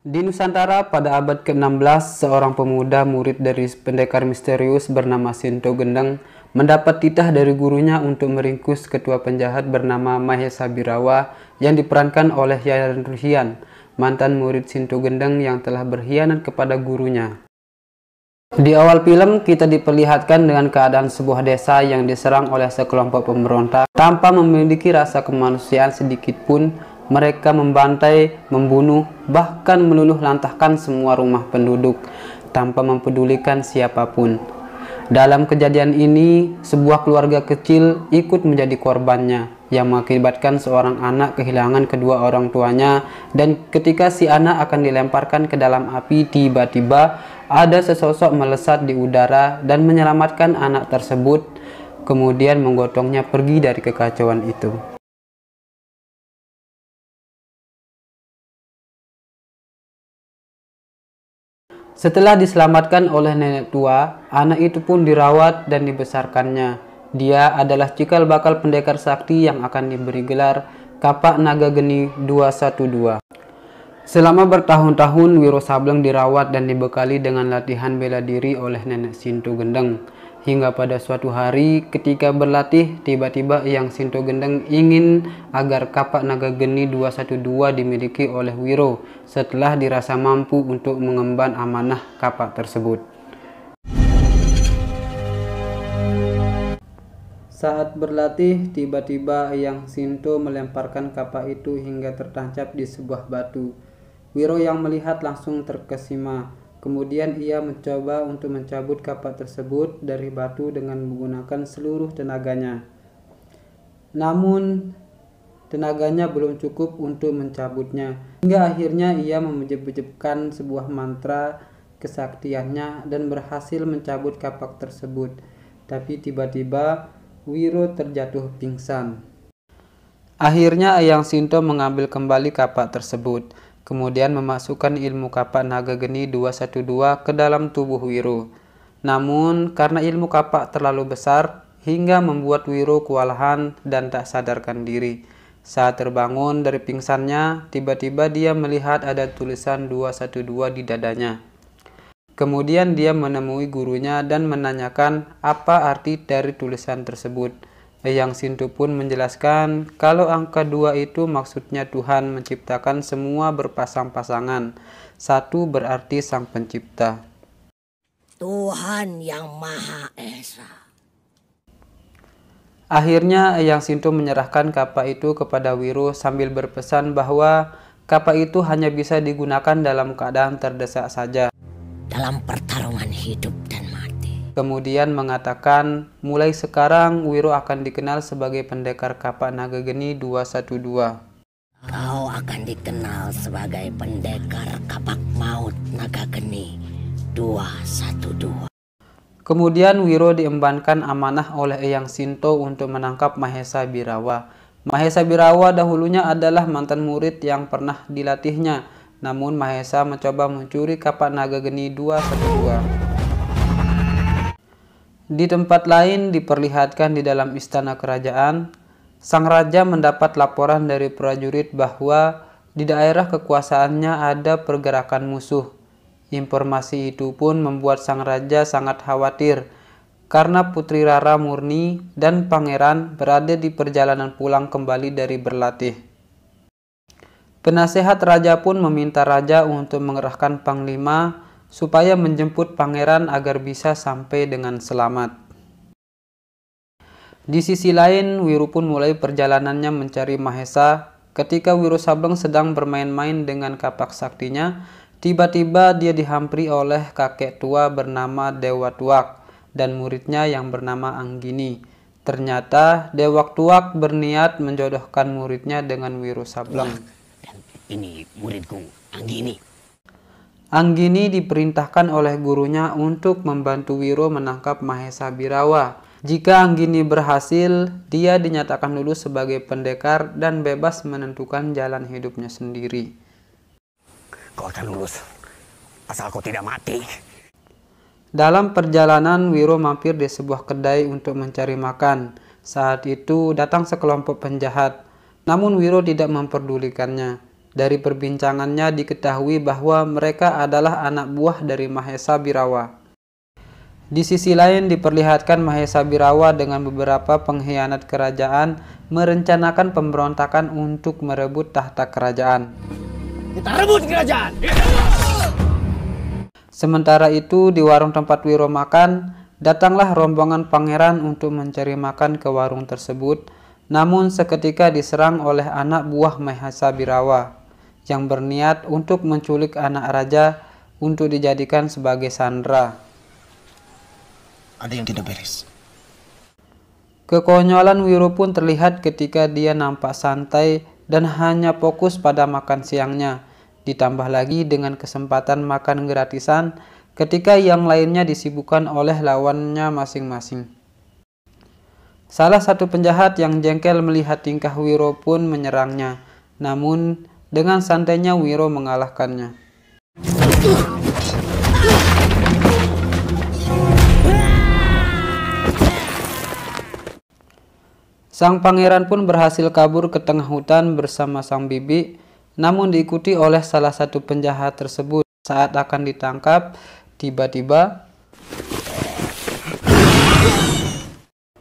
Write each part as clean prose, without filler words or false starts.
Di Nusantara pada abad ke-16, seorang pemuda murid dari pendekar misterius bernama Sinto Gendeng mendapat titah dari gurunya untuk meringkus ketua penjahat bernama Mahesa Birawa yang diperankan oleh Yayan Ruhian, mantan murid Sinto Gendeng yang telah berkhianat kepada gurunya. Di awal film, kita diperlihatkan dengan keadaan sebuah desa yang diserang oleh sekelompok pemberontak. Tanpa memiliki rasa kemanusiaan sedikit pun, mereka membantai, membunuh, bahkan meluluh lantahkan semua rumah penduduk tanpa mempedulikan siapapun. Dalam kejadian ini, sebuah keluarga kecil ikut menjadi korbannya, yang mengakibatkan seorang anak kehilangan kedua orang tuanya, dan ketika si anak akan dilemparkan ke dalam api, tiba-tiba ada sesosok melesat di udara dan menyelamatkan anak tersebut, kemudian menggotongnya pergi dari kekacauan itu. Setelah diselamatkan oleh nenek tua, anak itu pun dirawat dan dibesarkannya. Dia adalah cikal bakal pendekar sakti yang akan diberi gelar Kapak Naga Geni 212. Selama bertahun-tahun, Wiro Sableng dirawat dan dibekali dengan latihan bela diri oleh nenek Sinto Gendeng. Hingga pada suatu hari ketika berlatih, tiba-tiba Eyang Sinto Gendeng ingin agar Kapak Naga Geni 212 dimiliki oleh Wiro setelah dirasa mampu untuk mengemban amanah kapak tersebut. Saat berlatih, tiba-tiba Eyang Sinto melemparkan kapak itu hingga tertancap di sebuah batu. Wiro yang melihat langsung terkesima. Kemudian ia mencoba untuk mencabut kapak tersebut dari batu dengan menggunakan seluruh tenaganya. Namun, tenaganya belum cukup untuk mencabutnya. Hingga akhirnya ia menjepkan sebuah mantra kesaktiannya dan berhasil mencabut kapak tersebut. Tapi tiba-tiba Wiro terjatuh pingsan. Akhirnya Eyang Sinto mengambil kembali kapak tersebut, kemudian memasukkan ilmu Kapak Naga Geni 212 ke dalam tubuh Wiro. Namun, karena ilmu kapak terlalu besar, hingga membuat Wiro kewalahan dan tak sadarkan diri. Saat terbangun dari pingsannya, tiba-tiba dia melihat ada tulisan 212 di dadanya. Kemudian dia menemui gurunya dan menanyakan apa arti dari tulisan tersebut. Eyang Sinto pun menjelaskan kalau angka 2 itu maksudnya Tuhan menciptakan semua berpasang-pasangan. 1 berarti Sang Pencipta. Tuhan yang Maha Esa. Akhirnya Eyang Sinto menyerahkan kapak itu kepada Wiro sambil berpesan bahwa kapak itu hanya bisa digunakan dalam keadaan terdesak saja. Dalam pertarungan hidup dan mati. Kemudian mengatakan, mulai sekarang Wiro akan dikenal sebagai pendekar Kapak Naga Geni 212. Kau akan dikenal sebagai pendekar Kapak Maut Naga Geni 212. Kemudian Wiro diembankan amanah oleh Eyang Sinto untuk menangkap Mahesa Birawa. Mahesa Birawa dahulunya adalah mantan murid yang pernah dilatihnya. Namun Mahesa mencoba mencuri Kapak Naga Geni 212. Di tempat lain diperlihatkan di dalam istana kerajaan, sang raja mendapat laporan dari prajurit bahwa di daerah kekuasaannya ada pergerakan musuh. Informasi itu pun membuat sang raja sangat khawatir karena Putri Rara Murni dan pangeran berada di perjalanan pulang kembali dari berlatih. Penasehat raja pun meminta raja untuk mengerahkan panglima supaya menjemput pangeran agar bisa sampai dengan selamat. Di sisi lain, Wiro pun mulai perjalanannya mencari Mahesa. Ketika Wiro Sableng sedang bermain-main dengan kapak saktinya, tiba-tiba dia dihampiri oleh kakek tua bernama Dewa Tuak dan muridnya yang bernama Anggini. Ternyata Dewa Tuak berniat menjodohkan muridnya dengan Wiro Sableng. Ini muridku, Anggini. Anggini diperintahkan oleh gurunya untuk membantu Wiro menangkap Mahesa Birawa. Jika Anggini berhasil, dia dinyatakan lulus sebagai pendekar dan bebas menentukan jalan hidupnya sendiri. Kau akan lulus, asal kau tidak mati. Dalam perjalanan, Wiro mampir di sebuah kedai untuk mencari makan. Saat itu datang sekelompok penjahat, namun Wiro tidak memperdulikannya. Dari perbincangannya diketahui bahwa mereka adalah anak buah dari Mahesa Birawa. Di sisi lain diperlihatkan Mahesa Birawa dengan beberapa pengkhianat kerajaan merencanakan pemberontakan untuk merebut tahta kerajaan. Kita rebut kerajaan! Sementara itu di warung tempat Wiro makan, datanglah rombongan pangeran untuk mencari makan ke warung tersebut, namun seketika diserang oleh anak buah Mahesa Birawa yang berniat untuk menculik anak raja untuk dijadikan sebagai sandera. Ada yang tidak beres. Kekonyolan Wiro pun terlihat ketika dia nampak santai dan hanya fokus pada makan siangnya, ditambah lagi dengan kesempatan makan gratisan ketika yang lainnya disibukkan oleh lawannya masing-masing. Salah satu penjahat yang jengkel melihat tingkah Wiro pun menyerangnya, namun dengan santainya Wiro mengalahkannya. Sang pangeran pun berhasil kabur ke tengah hutan bersama sang bibi, namun diikuti oleh salah satu penjahat tersebut. Saat akan ditangkap, tiba-tiba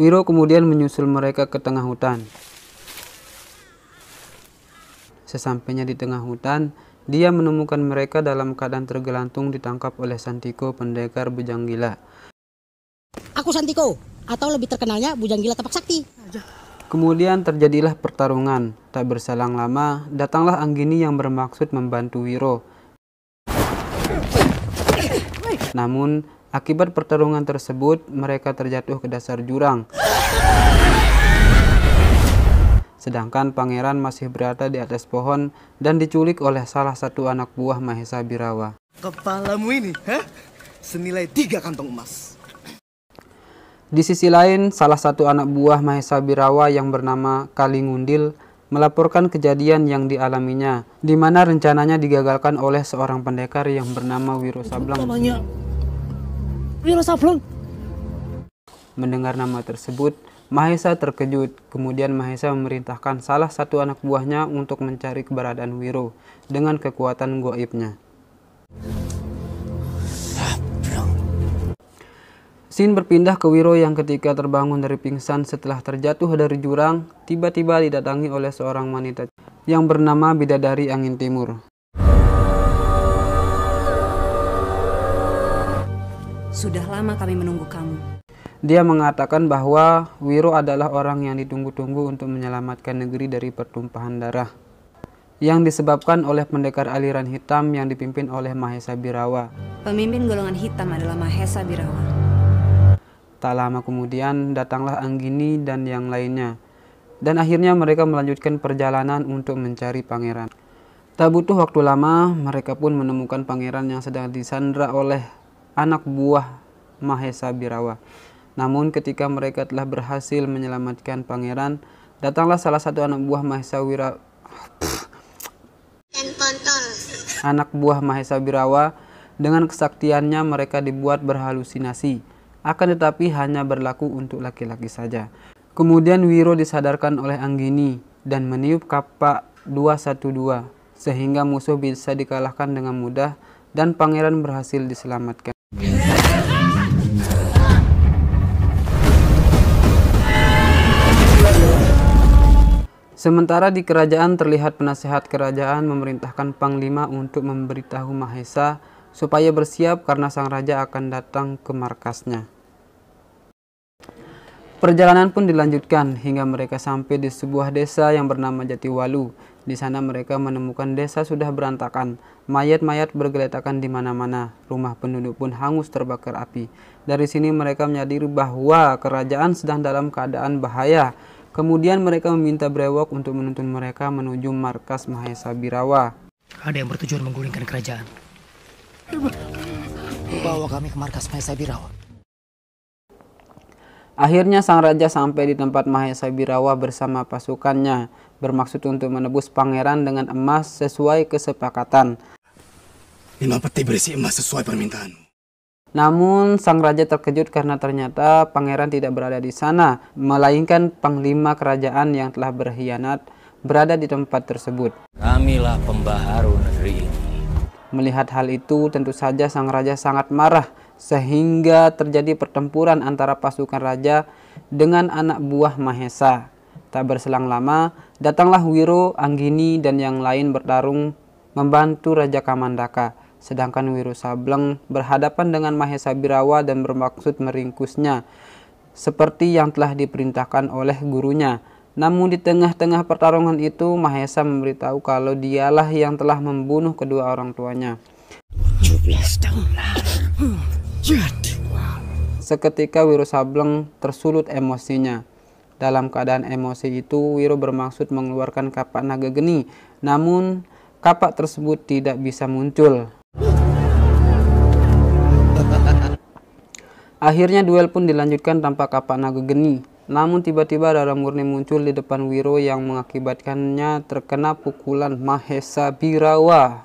Wiro kemudian menyusul mereka ke tengah hutan. Sesampainya di tengah hutan, dia menemukan mereka dalam keadaan tergelantung ditangkap oleh Santiko, pendekar bujang gila. Aku Santiko, atau lebih terkenalnya Bujang Gila Tapak Sakti. Kemudian terjadilah pertarungan. Tak berselang lama, datanglah Anggini yang bermaksud membantu Wiro. Namun, akibat pertarungan tersebut, mereka terjatuh ke dasar jurang. Sedangkan pangeran masih berada di atas pohon dan diculik oleh salah satu anak buah Mahesa Birawa. Kepalamu ini, senilai 3 kantong emas. Di sisi lain, salah satu anak buah Mahesa Birawa yang bernama Kalingundil melaporkan kejadian yang dialaminya, di mana rencananya digagalkan oleh seorang pendekar yang bernama Wiro Sableng. Wiro Sableng. Mendengar nama tersebut, Mahesa terkejut. Kemudian Mahesa memerintahkan salah satu anak buahnya untuk mencari keberadaan Wiro dengan kekuatan goibnya. Scene berpindah ke Wiro yang ketika terbangun dari pingsan setelah terjatuh dari jurang, tiba-tiba didatangi oleh seorang wanita yang bernama Bidadari Angin Timur. Sudah lama kami menunggu kamu. Dia mengatakan bahwa Wiro adalah orang yang ditunggu-tunggu untuk menyelamatkan negeri dari pertumpahan darah yang disebabkan oleh pendekar aliran hitam yang dipimpin oleh Mahesa Birawa. Pemimpin golongan hitam adalah Mahesa Birawa. Tak lama kemudian datanglah Anggini dan yang lainnya, dan akhirnya mereka melanjutkan perjalanan untuk mencari pangeran. Tak butuh waktu lama, mereka pun menemukan pangeran yang sedang disandra oleh anak buah Mahesa Birawa. Namun ketika mereka telah berhasil menyelamatkan pangeran, datanglah salah satu anak buah Mahesa Birawa. Dengan kesaktiannya mereka dibuat berhalusinasi. Akan tetapi hanya berlaku untuk laki-laki saja. Kemudian Wiro disadarkan oleh Anggini dan meniup kapak 212 sehingga musuh bisa dikalahkan dengan mudah dan pangeran berhasil diselamatkan. Sementara di kerajaan terlihat penasehat kerajaan memerintahkan Panglima untuk memberitahu Mahesa supaya bersiap karena sang raja akan datang ke markasnya. Perjalanan pun dilanjutkan hingga mereka sampai di sebuah desa yang bernama Jatiwalu. Di sana mereka menemukan desa sudah berantakan, mayat-mayat bergeletakan di mana-mana, rumah penduduk pun hangus terbakar api. Dari sini mereka menyadari bahwa kerajaan sedang dalam keadaan bahaya. Kemudian mereka meminta brewok untuk menuntun mereka menuju markas Mahesa Birawa. Ada yang bertujuan menggulingkan kerajaan. Bawa kami ke markas Mahesa Birawa. Akhirnya sang raja sampai di tempat Mahesa Birawa bersama pasukannya, bermaksud untuk menebus pangeran dengan emas sesuai kesepakatan. 5 peti berisi emas sesuai permintaanmu. Namun sang raja terkejut karena ternyata pangeran tidak berada di sana, melainkan panglima kerajaan yang telah berkhianat berada di tempat tersebut. Kamilah pembaharu negeri ini. Melihat hal itu, tentu saja sang raja sangat marah sehingga terjadi pertempuran antara pasukan raja dengan anak buah Mahesa. Tak berselang lama, datanglah Wiro, Anggini, dan yang lain bertarung membantu Raja Kamandaka. Sedangkan Wiro Sableng berhadapan dengan Mahesa Birawa dan bermaksud meringkusnya, seperti yang telah diperintahkan oleh gurunya. Namun di tengah-tengah pertarungan itu, Mahesa memberitahu kalau dialah yang telah membunuh kedua orang tuanya. 17 tahun lalu. Seketika Wiro Sableng tersulut emosinya. Dalam keadaan emosi itu, Wiro bermaksud mengeluarkan kapak naga geni, namun kapak tersebut tidak bisa muncul. Akhirnya duel pun dilanjutkan tanpa kapak naga geni. Namun tiba-tiba Dara Murni muncul di depan Wiro yang mengakibatkannya terkena pukulan Mahesa Birawa.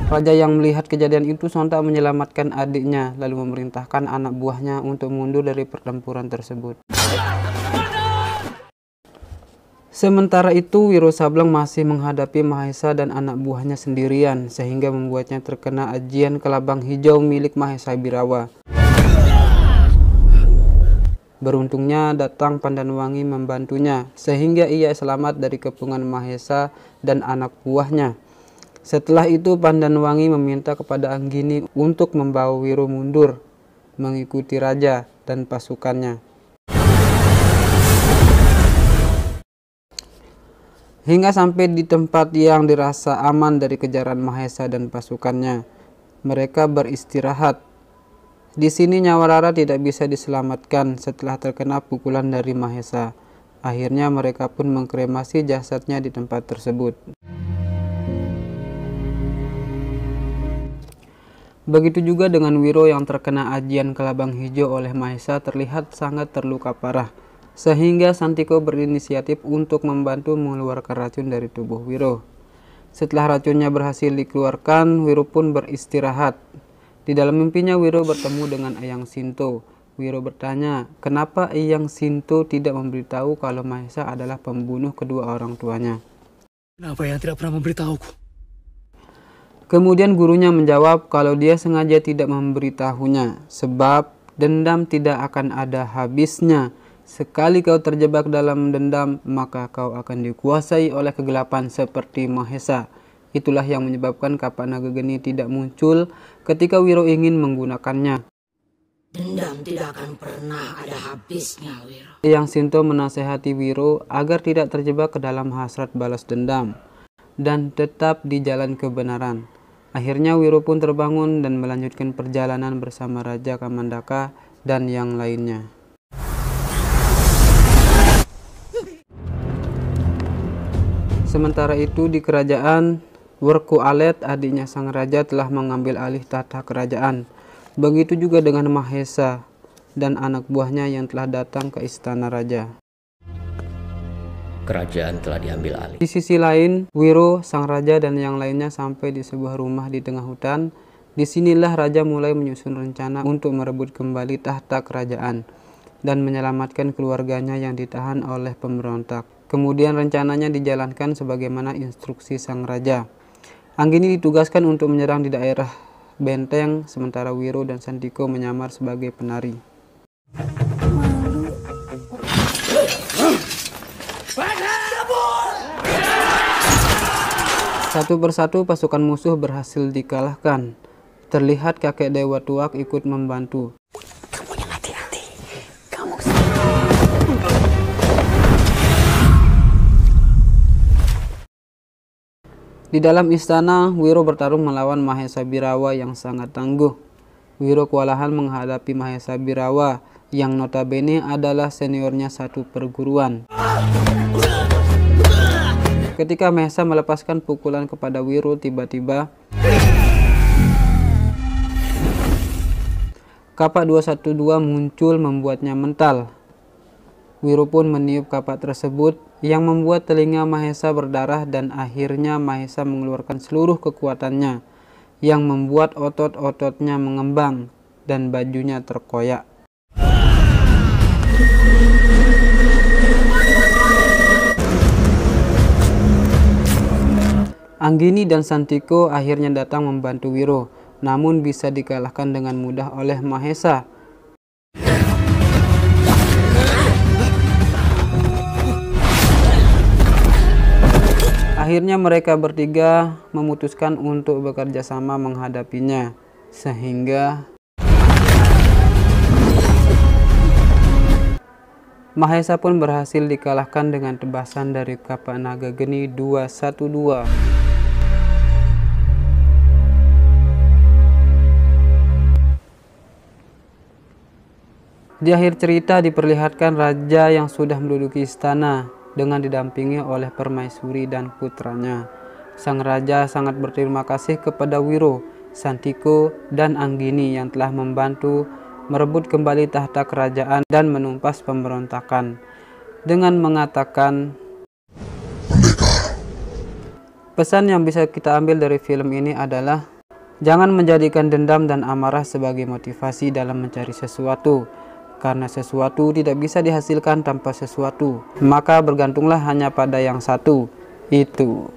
Raja yang melihat kejadian itu sontak menyelamatkan adiknya, lalu memerintahkan anak buahnya untuk mundur dari pertempuran tersebut. Sementara itu, Wiro Sableng masih menghadapi Mahesa dan anak buahnya sendirian, sehingga membuatnya terkena ajian kelabang hijau milik Mahesa Birawa. Beruntungnya datang Pandanwangi membantunya, sehingga ia selamat dari kepungan Mahesa dan anak buahnya. Setelah itu Pandanwangi meminta kepada Anggini untuk membawa Wiro mundur, mengikuti raja dan pasukannya. Hingga sampai di tempat yang dirasa aman dari kejaran Mahesa dan pasukannya. Mereka beristirahat. Di sini nyawa Rara tidak bisa diselamatkan setelah terkena pukulan dari Mahesa. Akhirnya mereka pun mengkremasi jasadnya di tempat tersebut. Begitu juga dengan Wiro yang terkena ajian kelabang hijau oleh Mahesa terlihat sangat terluka parah. Sehingga Santiko berinisiatif untuk membantu mengeluarkan racun dari tubuh Wiro. Setelah racunnya berhasil dikeluarkan, Wiro pun beristirahat. Di dalam mimpinya Wiro bertemu dengan Eyang Sinto. Wiro bertanya, kenapa Eyang Sinto tidak memberitahu kalau Mahesa adalah pembunuh kedua orang tuanya? Kenapa yang tidak pernah memberitahuku? Kemudian gurunya menjawab kalau dia sengaja tidak memberitahunya, sebab dendam tidak akan ada habisnya. Sekali kau terjebak dalam dendam, maka kau akan dikuasai oleh kegelapan seperti Mahesa. Itulah yang menyebabkan kapak naga geni tidak muncul ketika Wiro ingin menggunakannya. Dendam tidak akan pernah ada habisnya, Wiro. Eyang Sinto menasehati Wiro agar tidak terjebak ke dalam hasrat balas dendam dan tetap di jalan kebenaran. Akhirnya Wiro pun terbangun dan melanjutkan perjalanan bersama Raja Kamandaka dan yang lainnya. Sementara itu di kerajaan, Werku Alet, adiknya sang raja, telah mengambil alih tahta kerajaan. Begitu juga dengan Mahesa dan anak buahnya yang telah datang ke istana raja. Kerajaan telah diambil alih. Di sisi lain, Wiro, sang raja dan yang lainnya sampai di sebuah rumah di tengah hutan. Disinilah raja mulai menyusun rencana untuk merebut kembali tahta kerajaan dan menyelamatkan keluarganya yang ditahan oleh pemberontak. Kemudian rencananya dijalankan sebagaimana instruksi sang raja. Anggini ditugaskan untuk menyerang di daerah benteng, sementara Wiro dan Santiko menyamar sebagai penari. Satu persatu pasukan musuh berhasil dikalahkan. Terlihat kakek Dewa Tuak ikut membantu. Di dalam istana, Wiro bertarung melawan Mahesa Birawa yang sangat tangguh. Wiro kewalahan menghadapi Mahesa Birawa yang notabene adalah seniornya satu perguruan. Ketika Mahesa melepaskan pukulan kepada Wiro, tiba-tiba kapak 212 muncul membuatnya mental. Wiro pun meniup kapak tersebut yang membuat telinga Mahesa berdarah dan akhirnya Mahesa mengeluarkan seluruh kekuatannya yang membuat otot-ototnya mengembang dan bajunya terkoyak. Anggini dan Santiko akhirnya datang membantu Wiro, namun bisa dikalahkan dengan mudah oleh Mahesa. Akhirnya mereka bertiga memutuskan untuk bekerja sama menghadapinya, sehingga Mahesa pun berhasil dikalahkan dengan tebasan dari kapak naga geni 212. Di akhir cerita diperlihatkan raja yang sudah menduduki istana dengan didampingi oleh permaisuri dan putranya. Sang raja sangat berterima kasih kepada Wiro, Santiko, dan Anggini yang telah membantu merebut kembali tahta kerajaan dan menumpas pemberontakan, dengan mengatakan, pesan yang bisa kita ambil dari film ini adalah jangan menjadikan dendam dan amarah sebagai motivasi dalam mencari sesuatu, karena sesuatu tidak bisa dihasilkan tanpa sesuatu, maka bergantunglah hanya pada yang satu, itu.